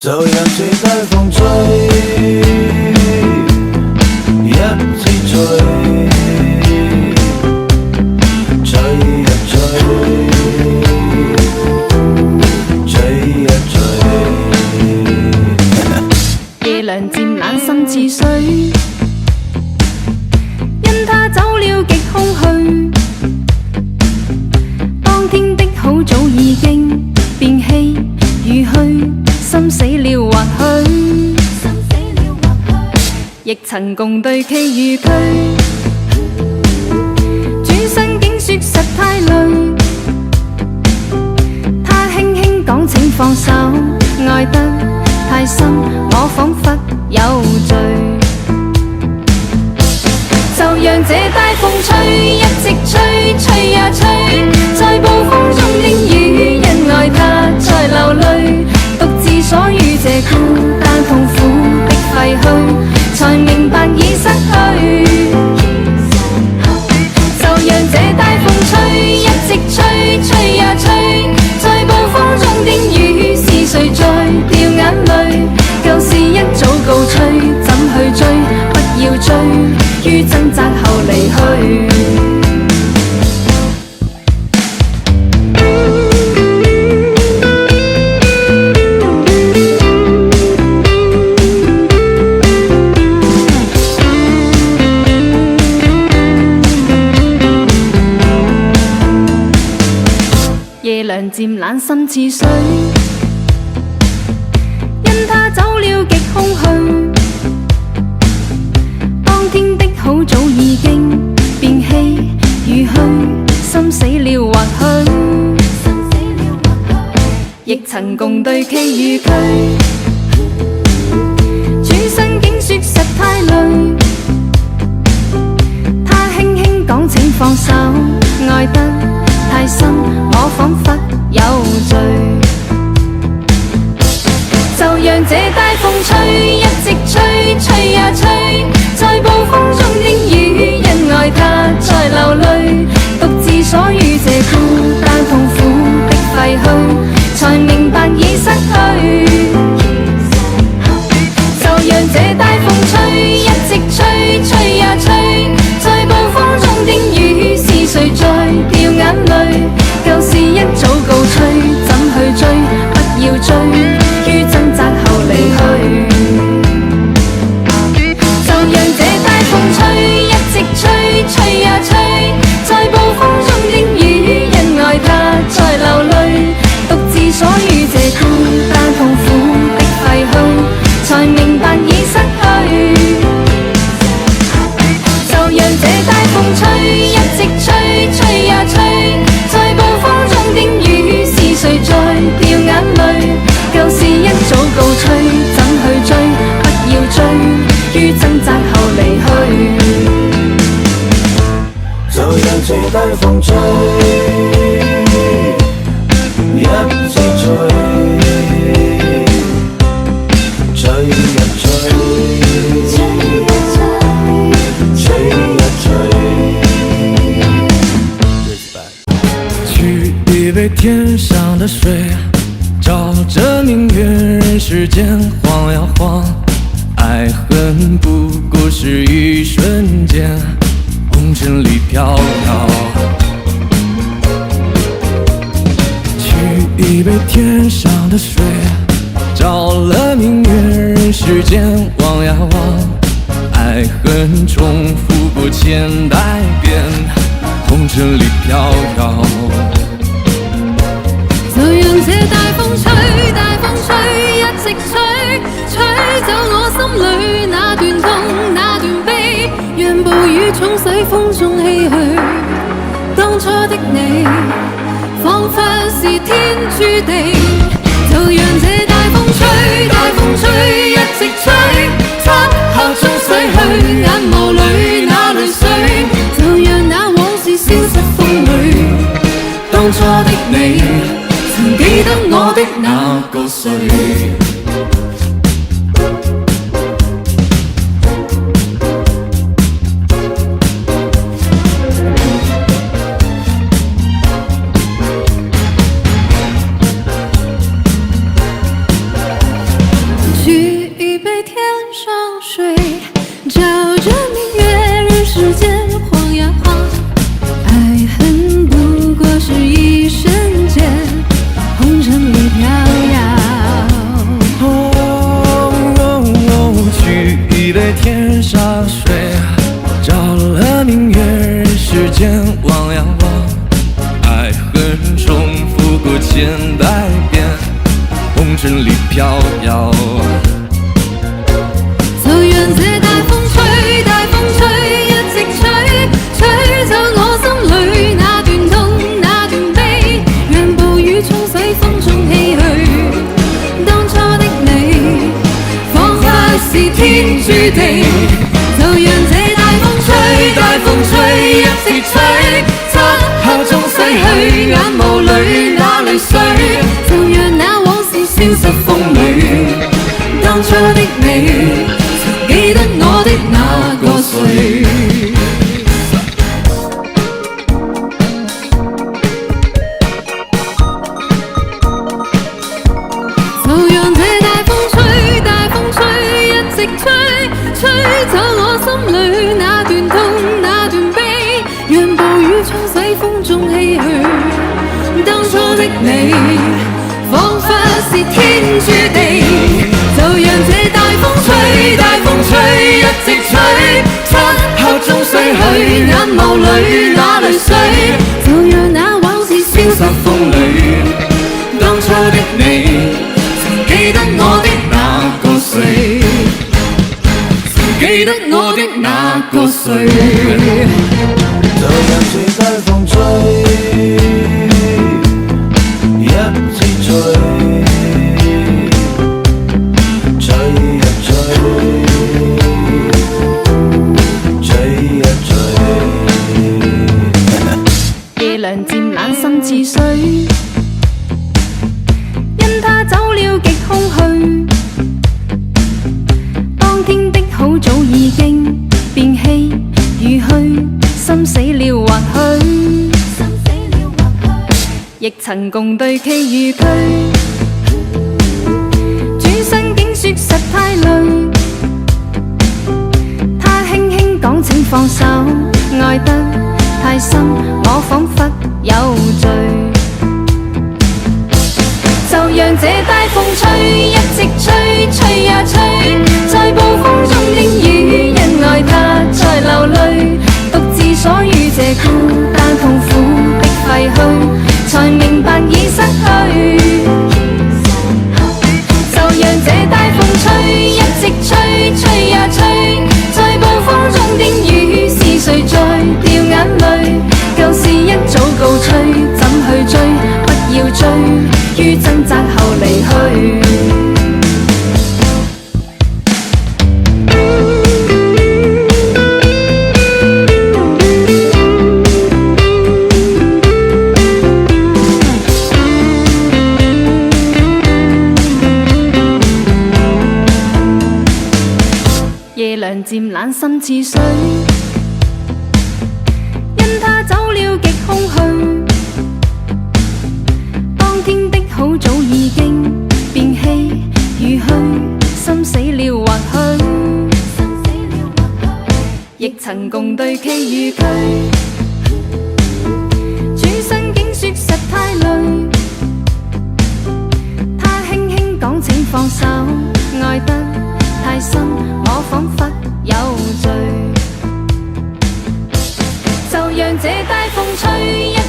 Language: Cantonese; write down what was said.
就讓這低風吹，一直吹，吹呀吹，吹呀吹。夜涼漸冷心似水，因他走了極空虛。當天的好早已經變稀與虛。心死了或許，亦曾共對崎與嶇。轉身竟說實太累，他輕輕講請放手，愛得太深，我彷彿有罪。就讓這大風吹，一直吹，吹呀吹，在暴風中的雨，因愛他才流淚。所遇這孤單痛苦的廢墟，才明白已失去。就讓這大風吹，一直吹，吹呀吹，在暴風中的雨，是誰在掉眼淚？舊事一早告吹，怎去追？不要追，於掙扎後離去。夜涼漸冷心似水，因他走了極空虛。當天的好早已經變稀與虛，心死了或許，亦曾共對崎與嶇。轉身竟說實太累，他輕輕講請放手，愛得太深，我彷彿有罪。就讓這大風吹，一直吹，吹呀吹，在暴風中的雨，因愛他才流淚。獨自所遇這孤單痛苦的廢墟，才明白已失去。就讓這大風吹，一直吹，吹呀吹，在暴風中的雨，是誰在掉眼淚？舊事一早告吹，怎去追？不要追，於掙扎後離去。就讓這大風吹，一直吹，吹呀吹，在暴風中的雨，因愛他才流淚。獨自所遇這孤單痛苦的廢墟，才明白已失去。就讓這大風吹，一直吹，吹呀吹，在暴風中的雨，是誰在掉眼淚？舊事一早告吹，怎去追？不要追，於掙扎後離去。就讓這大風吹，一直吹，吹呀吹，吹呀吹。取一杯天上的水，照着明月人世間晃呀晃，愛恨不過是一瞬間，紅塵裡飄飄。取一杯天上的水，照了明月人世間望呀望，愛恨重複過千百遍，紅塵裡飄飄。就讓這大風吹，大風吹，一直吹，吹走我心裡那段痛，那段悲，讓暴雨沖洗風中唏噓。當初的你，彷彿是天注定。就讓這大風吹，大風吹，一直吹，漆黑中洗去眼眸裡那淚水，就讓那往事消失風裡。當初的你，曾記得我的那個誰？尘里飘摇。就讓這大風吹，大風吹，一直吹，吹走我心裏那段痛，那段悲，讓暴雨沖洗風中唏噓。當初的你，彷彿是天注定。就讓這大風吹，大風吹，一直吹，漆黑中逝去眼眸裏那淚水，就讓那往事消失風裏。當初的你，曾記得我的那個誰？就讓這大風吹，大風吹，一直吹，吹走我心裏那段痛，那段悲，讓暴雨沖洗風中唏噓。當初的你，彷彿是天注定。就讓這大風吹，大風吹，一直吹，漆黑中逝去眼眸裏那淚水，就讓那往事消失風裏。當初的你，曾記得我的那個誰？曾記得我的那個誰？就讓這大風吹，一直吹。夜涼漸冷心似水，因他走了極空虛。當天的好早已經變稀如虛，心死了或許，亦曾共對崎與區。轉身竟說實太累，他輕輕講請放手，愛得太深，我彷彿有罪。就讓這大風吹，一直吹，吹呀吹，在暴風中的雨，因愛他才流淚，獨自鎖於這孤單痛苦的廢墟，才明白已失去。就讓這大風吹，一直吹，吹呀吹，在暴風中的雨，是誰在掉眼淚？舊事一早告吹，怎去追？不要追，於掙扎後離去。夜涼漸冷心似水，因他走了極空虛。當天的好早已經變稀如虛，心死了或許，亦曾共對崎與區。轉身竟說實太累，他輕輕講請放手，愛得太深，我彷彿有罪。就讓這大風吹。